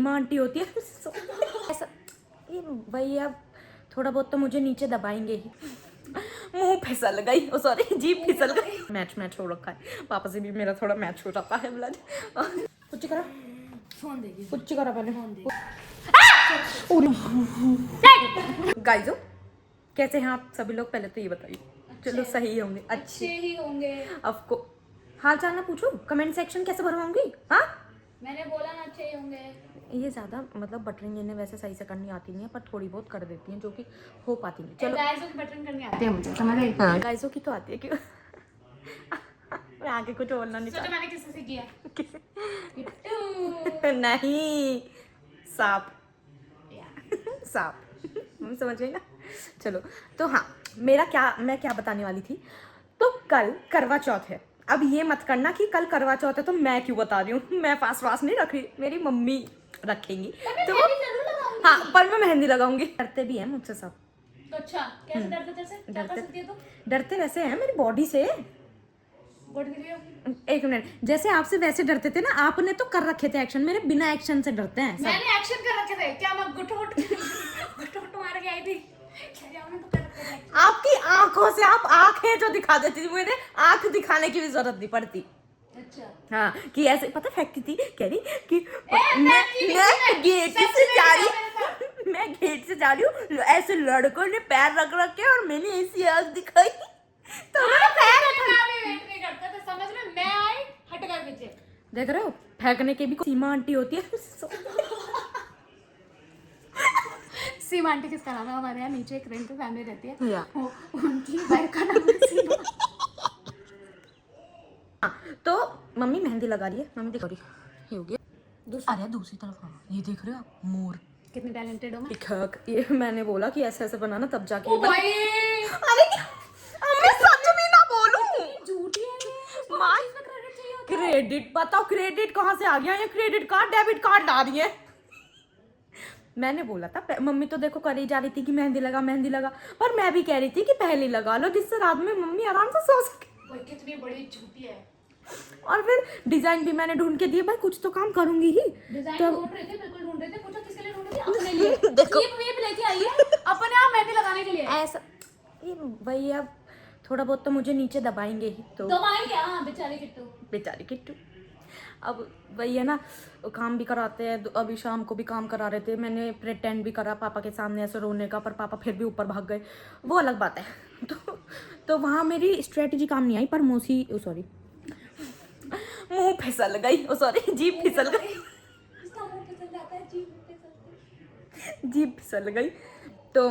सीमा aunty होती है ऐसा ये भैया थोड़ा बहुत तो मुझे नीचे दबाएंगे ही। मुंह फिसल गई, ओ सॉरी जीभ फिसल गई। मैच हो रखा है, पापा से भी मेरा थोड़ा मैच हो जाता है ब्लड। कुछ करा फोन देगी, कुछ करा पहले फोन देगी। गाइजो कैसे हैं आप सभी लोग, पहले तो ये बताइए। चलो सही होंगे, अच्छे ही होंगे। आपको हाल चाल ना पूछो, कमेंट सेक्शन कैसे भरवाऊंगी? हाँ मैंने बोला ना अच्छे ही होंगे। ये ज़्यादा मतलब बटरिंग इन्हें वैसे सही से करनी आती नहीं है, पर थोड़ी बहुत कर देती हैं जो कि हो पाती नहीं। चलो गाइसों की बटन करनी आती है मुझे, समझ गई? हाँ गाइसों की तो आती है, क्यों मैं आगे कुछ बोलना नहीं सोचो मैंने किससे किया? चाहती। नहीं सांप सांप हम समझ गए ना। चलो तो हाँ मैं क्या बताने वाली थी। तो कल करवा चौथ है। अब ये मत करना कि कल करवा चौथ है तो मैं क्यों बता रही हूँ। मैं फास्ट नहीं रख रही, मेरी मम्मी रखेंगी तो हाँ, पर मैं मेहंदी लगाऊंगी। डरते भी हैं मुझसे सब। तो अच्छा कैसे डरते? जैसे क्या कर सकती है? तो डरते वैसे हैं मेरी बॉडी से। गुड के लिए एक मिनट, जैसे आपसे वैसे डरते थे ना, आपने तो कर रखे थे एक्शन, मेरे बिना एक्शन से डरते हैं सब। मैंने एक्शन कर रखे थे क्या? मैं गुट मार के आई थी क्या? हमने तो कर रखे थे। आपकी आंखों से आप आंखें जो दिखा देती थी, मुझे आंख दिखाने की भी जरूरत नहीं पड़ती। अच्छा हाँ कि ऐसे पता फेंकती थी, कह रही कि मैं गेट से जा रही हूँ, मैं गेट से जा रही हूँ, ऐसे लड़कों ने पैर रख रखे और मैंने ऐसी आंख दिखाई तो उन्होंने पैर वेट नहीं करता तो समझ रहे, मैं आई हट कर पीछे। देख रहे हो, फेंकने के भी सीमा आंटी होती है। सीमा आंटी किसका नाम है? हमारे यहाँ नीचे एक रेंट पे फैमिली रहती है, या उनकी वाइफ का नाम है सीमा। तो मम्मी मेहंदी लगा रही है, मम्मी दिखा रही ये हो गया। अरे दूसरी तरफ हाँ, ये देख रहे हो आप मोर कितनी टैलेंटेड हो मैं। पिकक। ये मैंने बोला कि ऐसे ऐसे बनाना तब जाके ओ भाई अरे मैं सच में ना बोलूं, झूठी है मां ये, क्रेडिट चाहिए होता क्रेडिट बताओ, क्रेडिट कहाँ से आ गया? ये क्रेडिट कार्ड डेबिट कार्ड ला रही है। मैंने बोला था मम्मी तो देखो कर ही जा रही थी कि मेहंदी लगा, पर मैं भी कह रही थी कि पहले लगा लो जिससे रात में मम्मी आराम से सो सके। है। कितनी बड़ी झूठी है। और फिर डिजाइन भी मैंने ढूंढ के दिए, भाई कुछ तो काम करूंगी ही। डिजाइन तो ढूंढ रहे थे, बिल्कुल ढूंढ रहे थे। पूछो किसके लिए ढूंढ रहे थे? अपने लिए। देखो वीप लेके आई है अपने आप मेहंदी लगाने के लिए। ऐसा ये भैया थोड़ा बहुत तो मुझे नीचे दबाएंगे ही तो दबाएंगे हाँ, बेचारे किट्टू। बेचारी किट्टू। अब वही है ना, काम भी कराते हैं। अभी शाम को भी काम करा रहे थे, मैंने प्रिटेंड भी करा पापा के सामने ऐसे रोने का, पर पापा फिर भी ऊपर भाग गए, वो अलग बात है। तो वहाँ मेरी स्ट्रेटजी काम नहीं आई, पर मौसी सॉरी मुंह फिसल गई, ओ सॉरी जीभ फिसल गई, इसका मुंह फिसल जाता है, जीभ फिसलती है। जीभ फिसल गई। तो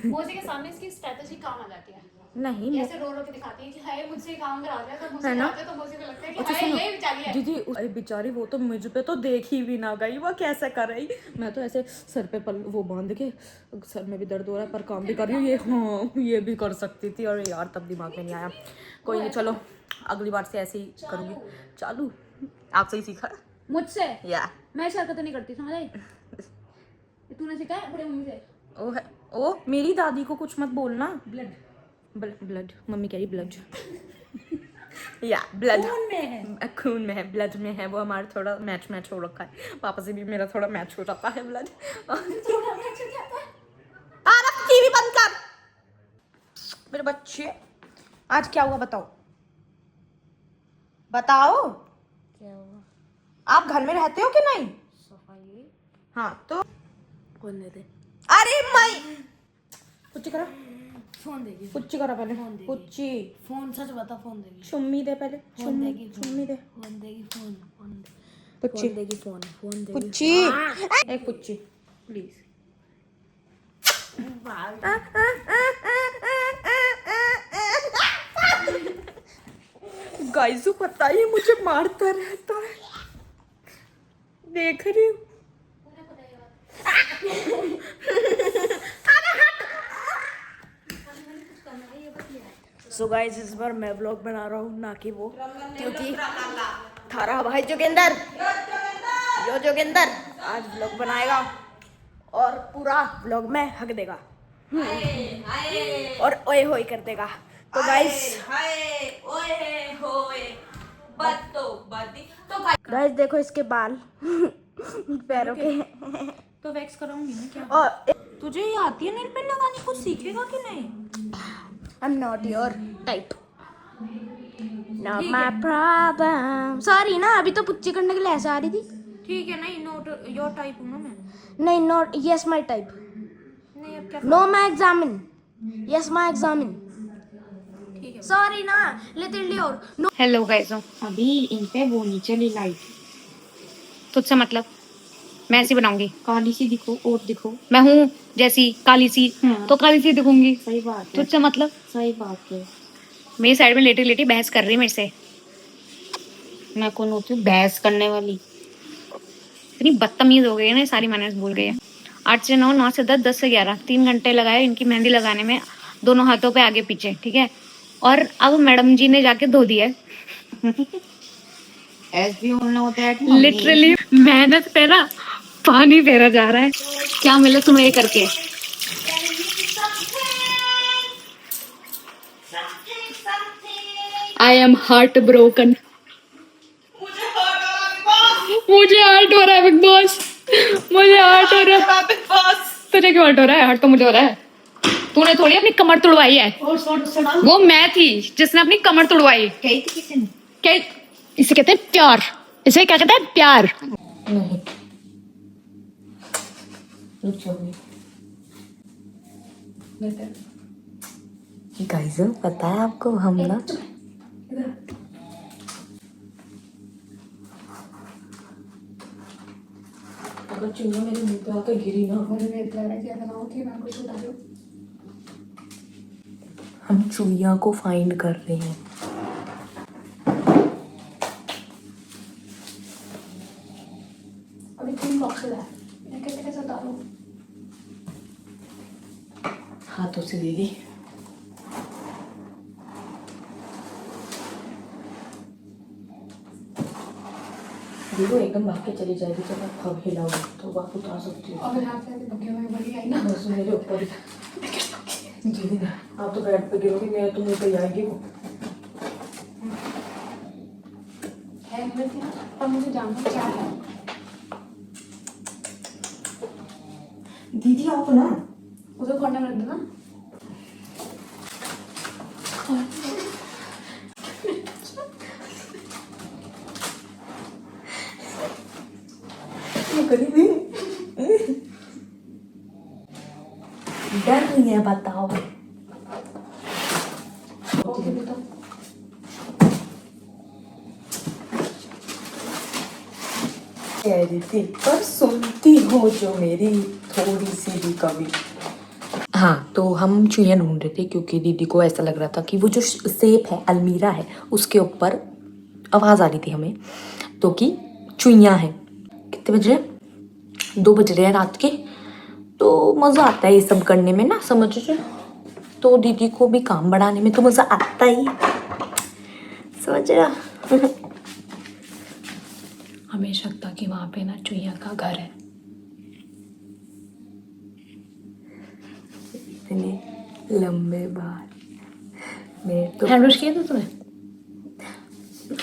मौसी के सामने इसकी स्ट्रेटजी काम आ जाती है। नहीं ऐसे रो रो के दिखाती है कि हाय मुझसे काम करा रहा है, तो मुझसे है ना? आते तो मुझे को लगता है कि अच्छा हाय सुनो, ये बेचारी है। दीदी अरे बेचारी वो तो मुझ पे तो देख ही भी ना गई, वो कैसे कर रही। मैं तो ऐसे सर पे वो बांध के, सर में भी दर्द हो रहा है पर काम भी कर रही हूँ। ये हाँ ये भी कर सकती थी, और यार तब दिमाग में नहीं आया। कोई नहीं, चलो अगली बार से ऐसे ही करूँगी। चालू आपसे ही सीखा मुझसे या मैं हरकतें नहीं करती, समझ आई? तूने सिखाया बड़े मम्मी से? ओ है ओ मेरी दादी को कुछ मत बोलना। ब्लड ब्लड मम्मी कह रही ब्लड या ब्लड खून में है, खून में है, ब्लड में है। वो हमारा थोड़ा मैच हो रखा है, पापा से भी मेरा थोड़ा मैच हो जाता है ब्लड। टीवी बंद कर मेरे बच्चे। आज क्या हुआ बताओ बताओ। क्या हुआ? आप घर में रहते हो कि नहीं? सफाई हाँ तो कौन दे दे? अरे मैं कुछ करा, फोन देगी, कुछ करा पहले, फोन देगी। कुछ फोन सच बता, फोन देगी, चुम्मी दे पहले, फोन देगी, चुम्मी दे फोन देगी, फोन पुच्ची देगी, फोन देगी। पुच्ची एक पुच्ची प्लीज। गाइजू पता ही मुझे मारता रहता है, देख रही हूँ। सो गाइस इस बार मैं व्लॉग बना रहा हूँ ना कि वो, क्योंकि थारा भाई जोगिंदर आज व्लॉग बनाएगा और पूरा व्लॉग में हक देगा और ओए होए कर देगा। तो गाइस गाइस देखो इसके बाल पैरों के। तो वैक्स कराऊंगी ना क्या? और तुझे ये आती है नेल पेंट लगानी, कुछ सीखेगा कि नहीं? I am not your type, not my problem. Sorry ना, अभी तो पुच्ची करने के लिए ऐसे आ रही थी। ठीक है, नहीं नोट योर टाइप हूँ ना मैं। नहीं, नॉट यस माय टाइप। नहीं अब क्या? No my examine, yes my examine. ठीक है। सॉरी ना, little your no. Hello guys, अभी इन पे वो नहीं चली लाइट। तुझसे मतलब मैं ऐसी बनाऊंगी, काली सी दिखो और दिखो, मैं हूँ जैसी काली सी, तो काली सी दिखूंगी। सही बात है। तुझसे मतलब सही बात है। मेरी साइड में लेटी लेटी बहस कर रही है मेरे से। मैं कौन होती हूँ बहस करने वाली? इतनी बदतमीज हो गई है ना, सारी मैनर्स भूल गई है। 8 से 9, 9 से 10, 10 से 11, 3 घंटे लगाए इनकी मेहंदी लगाने में, दोनों हाथों पे आगे पीछे, ठीक है। और अब मैडम जी ने जाके धो दिया है। ऐसे होना होता है कि लिटरली मेहनत पे ना पानी फेरा जा रहा है। क्या मिला तुम्हें ये करके? I am heart broken. मुझे हार्ट हो रहा है बिग बॉस, मुझे हार्ट हो रहा है बिग बॉस। तुझे क्यों हार्ट हो रहा है? हार्ट तो मुझे हो रहा है। तूने थोड़ी अपनी कमर तुड़वाई है, वो मैं थी जिसने अपनी कमर तुड़वाई। क्या इसे कहते हैं प्यार, इसे क्या कहते हैं प्यार। नहीं रुक जाओ। गाइस पता है आपको, हम ना अगर चुन्ना मेरे मुंह पे आकर गिरी ना, हम चुईया को फाइंड कर रहे हैं। अभी 3 बॉक्स है, मैं कैसे कैसे डालूं? हाथों से दीदी देखो एकदम भाग के चली जाएगी, जब आप हब हिलाओगे तो आप उतार सकती हो। अगर हाथ से भगे हुए बड़ी आई ना, बस मेरे ऊपर जी आप तो बेड पे गिरोगी, मैं तो मुझे पे आएगी वो। है मेरे थी ना, पर मुझे जानना क्या है। दीदी आप ना उसे कॉर्नर में रख देना। डर नहीं है बताओ। कह रही थी पर सुनती हो जो मेरी थोड़ी सी भी कभी। हाँ तो हम चुईया ढूंढ रहे थे क्योंकि दीदी को ऐसा लग रहा था कि वो जो सेफ है अलमीरा है उसके ऊपर आवाज़ आ रही थी हमें तो कि चुईया है। कितने बज रहे? 2 बज रहे हैं रात के। तो मज़ा आता है ये सब करने में ना, समझ रहे? तो दीदी को भी काम बढ़ाने में तो मज़ा आता ही, समझ रहा। हमें शक था कि वहां पे ना चुईया का घर है। इतने लंबे बाल मेरे तो। हैंड वॉश किया था तूने?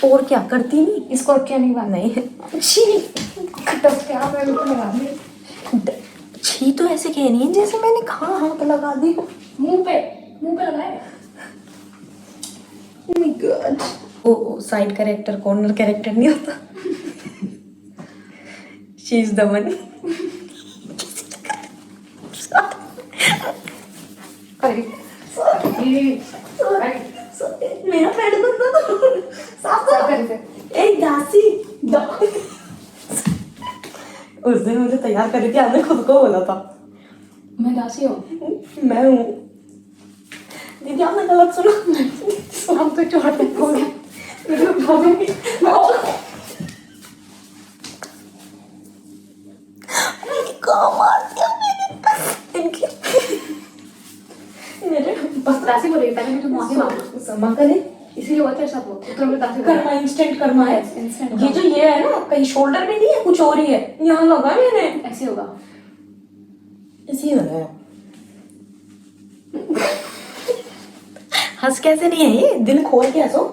और क्या करती नहीं इसको क्या नहीं बात नहीं टप के आप मेरे को लगा दे। छी तो ऐसे कह रही है जैसे मैंने कहा हाथ लगा दी मुंह पे लगाए। Oh my God. वो साइड कैरेक्टर कॉर्नर कैरेक्टर नहीं होता। She is the one. मेरा पैर दुखता था, साफ कर। एक दासी उस दिन मुझे तैयार कर रही थी, आपने खुद को बोला था मैं दासी हूँ। मैं हूँ। दीदी आपने गलत सुना। हम तो चोट हो गए। मेरे बस दासी बोल रही पहले मुझे माफी मांगो। क्षमा करे, इसीलिए हुआ तेरे साथ वो तो मैं दासी बोल कर्मा इंस्टेंट कर्मा है। Instant ये जो ये है ना कहीं शोल्डर में नहीं है, कुछ और ही है, यहाँ लगा मैंने। ऐसे होगा। इसी है। हंस कैसे नहीं है ये, दिल खोल के हंसो।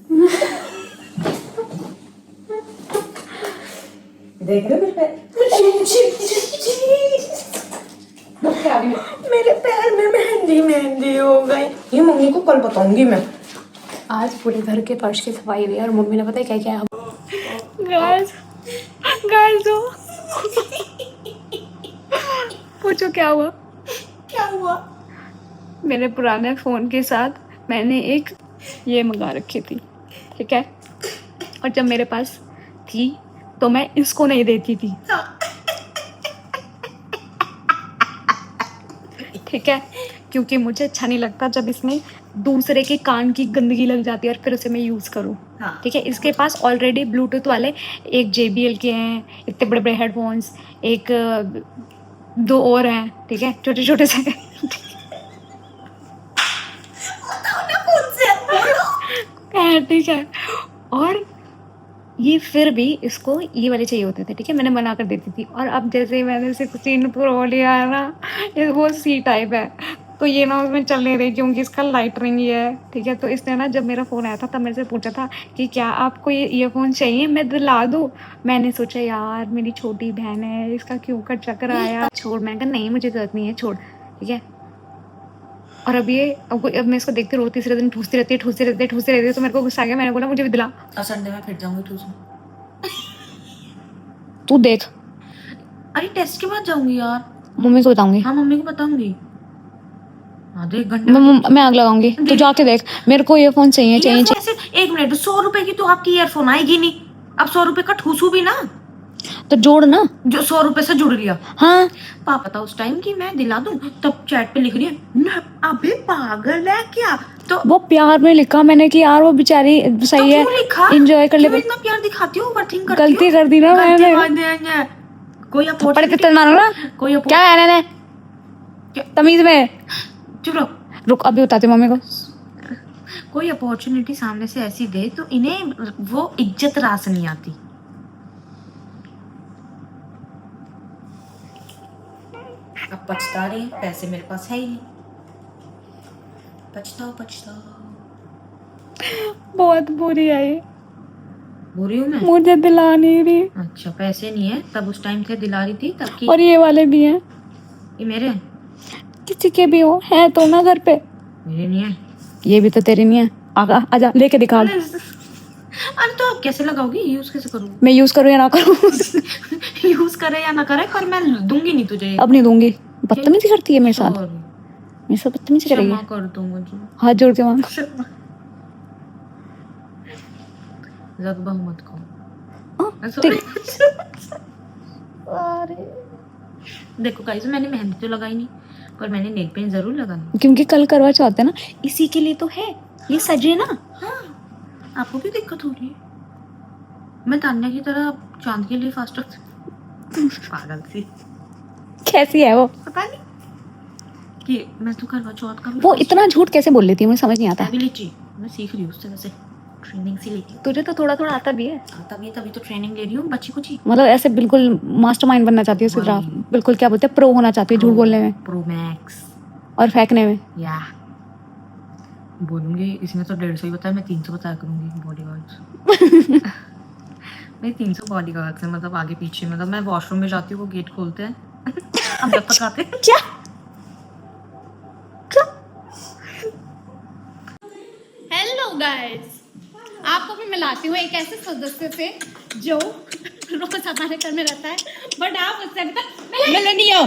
देख रहे हो मेरे पैर में मेहंदी मेहंदी हो गई। ये मम्मी को कल बताऊंगी मैं। आज पूरे घर के फर्श की सफाई हुई और मम्मी ने पता है क्या क्या गाइस गाइस तो पूछो क्या हुआ। क्या हुआ? मेरे पुराने फ़ोन के साथ मैंने एक ये मंगा रखी थी, ठीक है, और जब मेरे पास थी तो मैं इसको नहीं देती थी, ठीक है, क्योंकि मुझे अच्छा नहीं लगता जब इसमें दूसरे के कान की गंदगी लग जाती है और फिर उसे मैं यूज़ करूँ। हाँ। ठीक है, इसके पास ऑलरेडी ब्लूटूथ वाले एक JBL के हैं, इतने बड़े बड़े हेडफोन्स, एक 2 और हैं, ठीक है, छोटे छोटे से हैं, ठीक है। और ये फिर भी इसको ये वाले चाहिए होते थे, ठीक है, मैंने मना कर देती थी। और अब जैसे ही मैंने 16 प्रो लिया है ना, ये वो C टाइप है, तो ये ना उसमें चल नहीं रही क्योंकि इसका लाइट रिंग ये है, ठीक है। तो इसने ना जब मेरा फ़ोन आया था तब मेरे से पूछा था कि क्या आपको ये ईयरफोन चाहिए, मैं दिला दूँ। मैंने सोचा यार मेरी छोटी बहन है, इसका क्यों कर चक्कर आया, छोड़। मैं कहा नहीं मुझे ज़रूरत नहीं है, छोड़, ठीक है। और अब मैं इसको देखते रहो, तीसरे दिन ठूसती रहती है, तो मेरे को गुस्सा आ गया, मैंने बोला मुझे भी दिला। और संडे में फिर जाऊंगी ट्यूशन। तू देख, अरे टेस्ट के बाद जाऊंगी यार। मम्मी को बताऊंगी। हाँ मम्मी को बताऊंगी। आधे एक घंटे मैं आग लगाऊंगी, तू जाके देख, मेरे को ईयरफोन चाहिए। ऐसे 1 मिनट, 100 रुपए की तो आपकी ईयरफोन आएगी नहीं। अब 100 रुपए का ठूसू भी ना, तो जोड़ ना, जो 100 रुपए से जुड़ गया। हाँ। पापा था उस टाइम की मैं दिला दूं, तब चैट पे लिख रही है ना, अबे पागल है क्या। तो वो प्यार में लिखा मैंने कि यार वो बेचारी सही है, एंजॉय कर ले। क्यों इतना प्यार दिखाती हो, ओवरथिंक करती हो। गलती कर दी ना मैंने। कोई थप्पड़ कितना मारो ना, कोई क्या है मैंने तमीज में। चुप रहो, रुक अभी बताती हूँ मम्मी को। कोई अपॉर्चुनिटी सामने से ऐसी दे तो इन्हें वो इज्जत रास नहीं आती। अब पछता रही हैं, पैसे मेरे पास है ही नहीं। पछताओ बहुत बुरी है ये, बुरी हूँ मैं। मुझे दिला नहीं रही। अच्छा पैसे नहीं है, तब उस टाइम थे दिला रही थी तब की। और ये वाले भी हैं, ये मेरे हैं? किसी के भी हो, है तो ना घर पे। मेरे नहीं है। ये भी तो तेरे नहीं है। आजा लेके दिखा। अरे तो आप कैसे लगाओगी, यूज कैसे करूँ मैं यूज करूँ या ना करूँ यूज करे या ना करे, पर मैं दूंगी नहीं तुझे। अब नहीं दूंगी, बदतमीजी करती है मेरे साथ, Sorry, मेरे साथ बदतमीजी करेगी। क्षमा कर दो मुझे, हाथ जोड़ के मांग। ज़्यादा मत खाओ। देखो गाइस, मैंने मेहंदी तो लगाई नहीं, पर मैंने नेल पेंट जरूर लगाई, क्योंकि कल करवा चौथ है ना, इसी के लिए तो है, ये सजे ना। हाँ, आपको भी दिक्कत हो रही है? मैं तान्या की तरह चांद के लिए फास्ट रखती पागल सी। कैसी है वो, पता नहीं कि मैं तो करवा चौथ का भी वो इतना झूठ कैसे बोल लेती है, मुझे समझ नहीं आता। एबिलिटी मैं सीख रही हूँ उससे, वैसे ट्रेनिंग से लेती हूँ। तुझे तो थोड़ा थोड़ा आता भी है। तभी तो ट्रेनिंग ले रही हूँ बच्ची कुछ ही। मतलब ऐसे बिल्कुल मास्टरमाइंड बनना चाहती है उसकी तरह, बिल्कुल क्या बोलते हैं, प्रो होना चाहती है झूठ बोलने में, प्रो मैक्स और फेंकने में। या बोलूँगी, इसमें तो 150 ही बताया, मैं 300 बताया करूँगी बॉडीगार्ड्स मैं 300 बॉडीगार्ड्स हैं, मतलब आगे पीछे, मतलब मैं वॉशरूम में जाती हूँ वो गेट खोलते हैं हम जब तक आते हैं। क्या हेलो गाइस, आपको भी मिलाती हूँ एक ऐसे सदस्य से जो रोज हमारे घर में रहता है, बट आप उससे अभी तक मिले नहीं हो,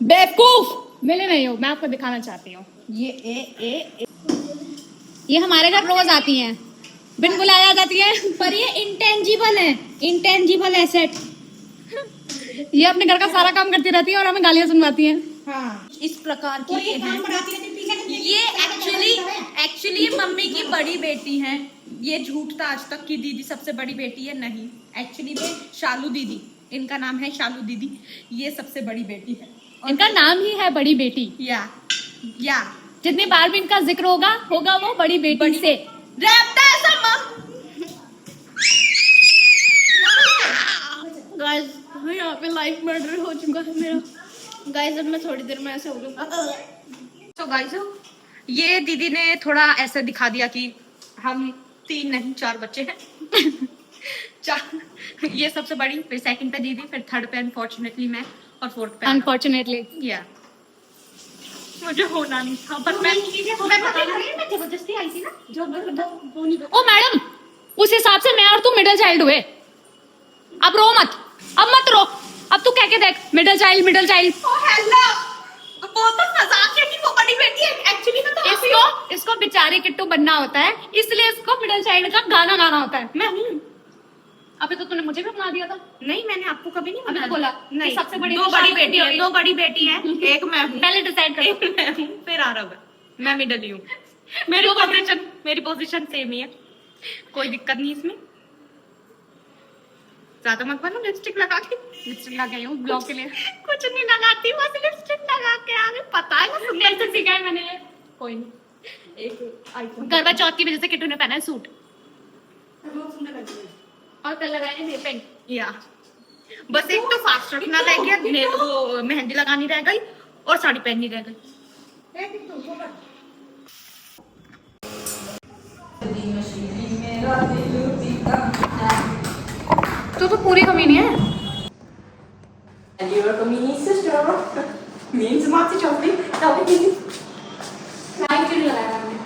बेवकूफ, मिले नहीं हो। मैं आपको दिखाना चाहती हूँ, ये हमारे घर रोज आती हैं, बिन बुलाए आ जाती है, पर ये इंटेंजिबल है, इंटेंजिबल एसेट। ये अपने घर का सारा काम करती रहती है और हमें गालियां सुनवाती हैं। हाँ, इस प्रकार की ये एक्चुअली मम्मी की बड़ी बेटी हैं। ये झूठ था आज तक कि दीदी सबसे बड़ी बेटी है, नहीं, एक्चुअली में शालू दीदी, इनका नाम है शालू दीदी, ये सबसे बड़ी बेटी है। इनका नाम ही है बड़ी बेटी, या जितनी बार भी इनका जिक्र होगा वो बड़ी बेटी से। गाइस यहाँ पे लाइफ मर्डर हो चुका है मेरा। गाइस अब मैं थोड़ी देर में ऐसे हो जाऊंगा। तो गाइस ये दीदी ने थोड़ा ऐसा दिखा दिया कि हम 3 नहीं 4 बच्चे हैं। 4, ये सबसे बड़ी, फिर सेकंड पे दीदी, फिर थर्ड पे अनफॉर्चुनेटली मैं, और फोर्थ पे अनफॉर्चुनेटली या मुझे होना नहीं था, पर मैं जबरदस्ती आई थी ना, जो ओ मैडम, उस हिसाब से मैं और तू मिडिल चाइल्ड हुए। अब रो मत, अब मत रो, अब तू कह के देख middle child middle child. Hello, वो तो मजाक है कि वो बड़ी बेटी है, एक्चुअली में तो इसको बेचारे किट्टू बनना होता है, इसलिए इसको मिडिल चाइल्ड का गाना गाना होता है। मैं हूँ। अबे तो तूने मुझे भी बना दिया था। नहीं, मैंने आपको कभी नहीं अभी बनाया। बोला नहीं, कि सबसे बड़ी दो तो बड़ी शायद बेटी है, होगी। 2 बड़ी बेटी है, एक मैं हूँ। पहले डिसाइड कर। एक मैं हूँ, फिर आरव है, मैं मिडल ही हूँ। मेरी पोजीशन सेम ही है, कोई दिक्कत नहीं इसमें। ज्यादा मत बनो, लिपस्टिक लगा के। लिपस्टिक लगा हूँ ब्लॉग के लिए। कुछ नहीं लगाती, बस लिपस्टिक लगा के आगे, पता है ना सुंदर कैसे सीखा है मैंने ये? कोई नहीं, एक आईफोन करवा चौथ की वजह से किट्टू ने पहना है सूट और कल लगाए हैं नेल पेंट। या बस एक तो फास्ट रखना रह गया, वो मेहंदी लगानी रह गई और साड़ी पहननी रह गई। तो पूरी कमी नहीं है। And you're a mini sister. Means मासी चौधरी, तभी दीदी। लाइट क्यों नहीं लगाया मैंने?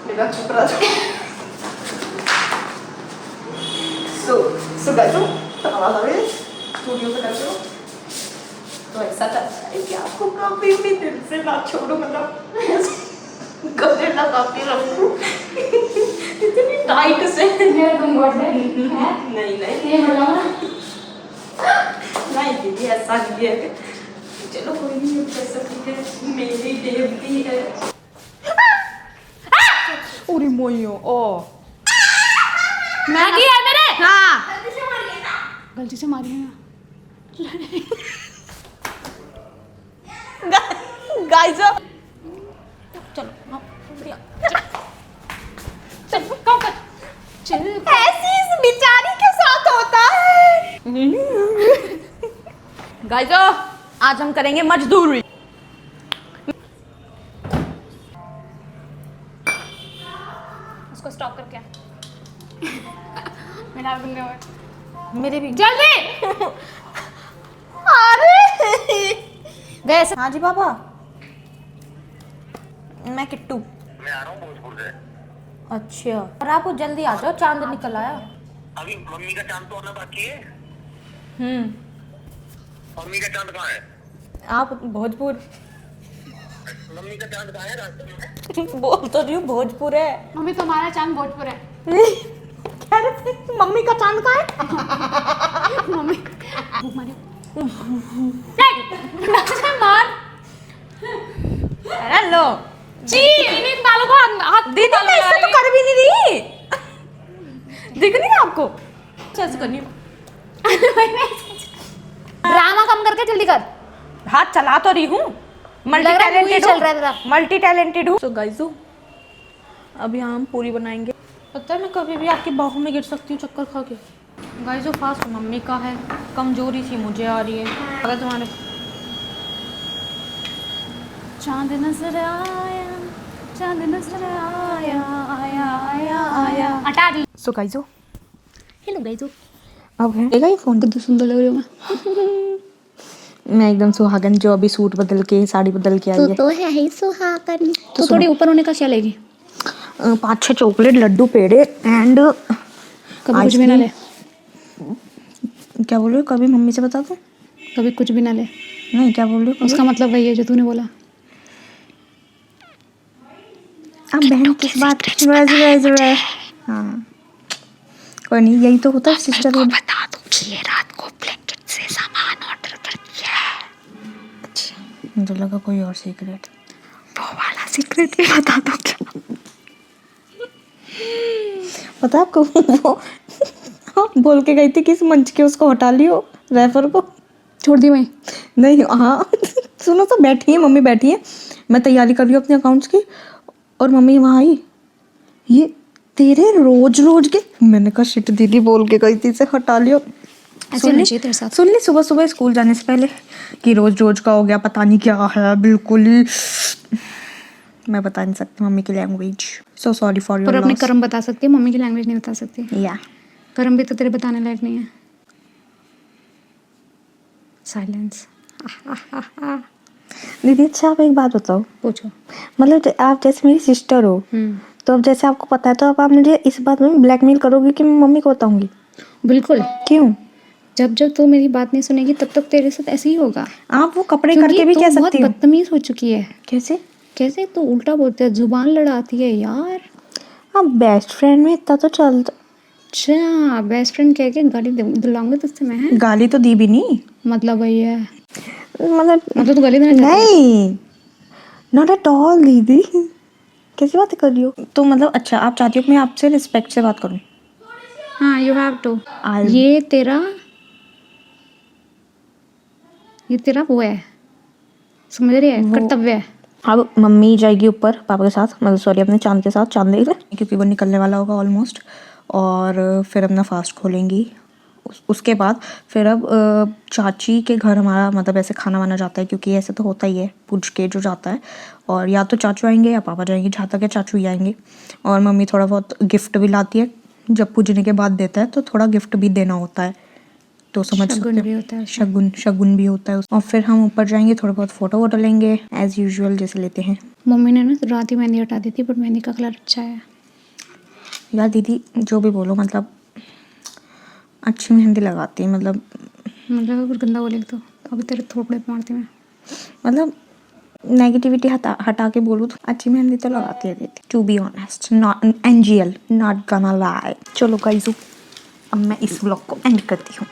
मेरा चुप रहा था। So guys, आवाज आ रही है? स्टूडियो पे कर रहे हो? तो ऐसा करता है कि आपको कभी भी दिल से ना छोड़ो, मतलब गले लगाते रहो इतनी टाइट से। मेरा तुम गॉड है। नहीं ये बताओ ना। नहीं दीदी, ऐसा नहीं है। चलो कोई नहीं, कैसा ठीक है, मेरी देवती है। अरे मोयो, ओ मैगी है मेरे। हाँ गलती से मारी है। गाइस चलो हाँ, चल कम कर। चल, ऐसी इस बेचारी के साथ होता है। गाइस आज हम करेंगे मजदूरी। उसको स्टॉप करके आ। मेरा बंदे और मेरे भी जल्दी। अरे वैसे हाँ जी पापा, मैं किट्टू। मैं आ रहा हूँ भोजपुर से। अच्छा, और आप जल्दी आ जाओ, चांद निकल आया। अभी मम्मी का चांद तो आना बाकी है। मम्मी का चांद कहाँ है? आप भोजपुर। मम्मी का चांद कहाँ है रास्ते में? बोल तो रही हूँ भोजपुर है। मम्मी तुम्हारा चांद भोजपुर है। कह रहे थे मम्मी का चांद कहाँ है? मम्मी भूख मारी। मार। हेलो जी इन बालों को हाथ दीदी, मैं ऐसे तो कर भी नहीं रही, दिख नहीं रहा आपको? ऐसे करनी है। ड्रामा कम करके जल्दी कर। हाथ चला तो रही हूँ, मल्टी टैलेंटेड चल रहा है तेरा। मल्टी टैलेंटेड हूँ। सो गाइस, अभी हम पूरी बनाएंगे। पता है मैं कभी भी आपकी बाहों में गिर सकती हूँ चक्कर खा के। गाइस जो फास्ट मम्मी का है, कमजोरी सी मुझे आ रही है। अगर तुम्हारे चांद नजर आया, चांद नजर आया, आया आया आया। हटा दी। सो गाइस, हेलो गाइस, अब है देखा ये फोन कितना सुंदर लग रही हूँ मैं एकदम सुहागन, जो अभी सूट बदल के साड़ी बदल के आई है। तो है ही सुहागन। तो थोड़ी ऊपर होने का क्या लेगी? 5-6 चॉकलेट, लड्डू, पेड़े एंड कभी कुछ भी ना ले। क्या बोल रहे हो? कभी मम्मी से बता दो। कभी कुछ भी ना ले। नहीं, क्या बोल रहे हो? उसका मतलब वही है जो तूने बोला। अब बहन किस बात की? हाँ कोई नहीं, यही तो होता है सिस्टर। बता दो कि ये रात को ब्लैंकेट से सामान ऑर्डर कर दिया है। अच्छा, मुझे लगा कोई और सीक्रेट। वो वाला सीक्रेट भी बता दो क्या? पता है आपको वो बोल के गई थी कि इस मंच के उसको हटा लियो, रेफर को छोड़ दी वहीं। नहीं। हाँ सुनो तो, बैठी है मम्मी, बैठी है, मैं तैयारी कर रही हूँ अपने अकाउंट्स की, और मम्मी वहाँ आई, ये तेरे रोज रोज के। मैंने कहा शिट, दीदी बोल के गई थी इसे हटा लियो। ऐसे नहीं चाहिए तेरे साथ। सुन ली सुबह सुबह स्कूल जाने से पहले कि रोज रोज का हो गया, पता नहीं क्या है, बिल्कुल ही मैं बता नहीं सकती मम्मी की language, so sorry for per your अपने लॉस। कर्म बता सकती है, मम्मी की लैंग्वेज नहीं बता सकती। या कर्म भी तो तेरे बताने लायक नहीं है। साइलेंस। दीदी अच्छा आप एक बात बताओ, पूछो। मतलब आप जैसे मेरी सिस्टर हो, तो अब जैसे आपको पता है तो अब आप मुझे इस बात में ब्लैकमेल करोगे कि मैं मम्मी को बताऊंगी? बिल्कुल। क्यों? जब जब तू मेरी बात नहीं सुनेगी तब तक तेरे साथ ऐसे ही होगा। आप वो कपड़े क्योंकि करके भी तू कह बहुत सकती हो। बदतमीज हो चुकी है। कैसे? कैसे तू उल्टा बोलती है, जुबान लड़ाती है यार। आप बेस्ट फ्रेंड में इतना तो चलता। अच्छा, बेस्ट फ्रेंड कह के गाली दिलाऊंगी तुझसे मैं। गाली तो दी भी नहीं, मतलब वही है, मतलब तू गाली देना चाहती है? नहीं, नॉट एट ऑल दीदी, कैसी बातें कर रही हो? तो मतलब अच्छा आप चाहती हो कि मैं आपसे रिस्पेक्ट से बात करूं? हाँ, यू हैव टू। I'll- ये तेरा वो है, समझ रही है, कर्तव्य है। अब मम्मी जाएगी ऊपर पापा के साथ, मतलब सॉरी अपने चांद के साथ, चांद देख ले, क्योंकि वो निकलने वाला होगा ऑलमोस्ट, और फिर अपना फास्ट खोलेंगी। उसके बाद फिर अब चाची के घर हमारा मतलब ऐसे खाना वाना जाता है, क्योंकि ऐसे तो होता ही है पूछ के जो जाता है, और या तो चाचू आएंगे या पापा जाएंगे, जहाँ तक है चाचू ही आएंगे। और मम्मी थोड़ा बहुत गिफ्ट भी लाती है, जब पूजने के बाद देता है तो थोड़ा गिफ्ट भी देना होता है, तो समझ शगुन सकते भी हो। होता है उसमें। शगुन भी होता है। और फिर हम ऊपर जाएंगे, थोड़ा बहुत फोटो वोटो लेंगे एज यूजुअल जैसे लेते हैं। मम्मी ने ना रात ही मेहंदी हटा दी थी, बट मेहंदी का कलर अच्छा है। यार दीदी जो भी बोलो, मतलब अच्छी मेहंदी लगाती है, मतलब कुछ गंदा बोलेगी तो अभी तेरे थोपड़े पे मारती मैं। मतलब नेगेटिविटी हटा के बोलूँ तो अच्छी मेहंदी तो लगाती है दीदी, to be honest, not NGL, not gonna lie. चलो गाइस अब मैं इस ब्लॉग को एंड करती हूँ।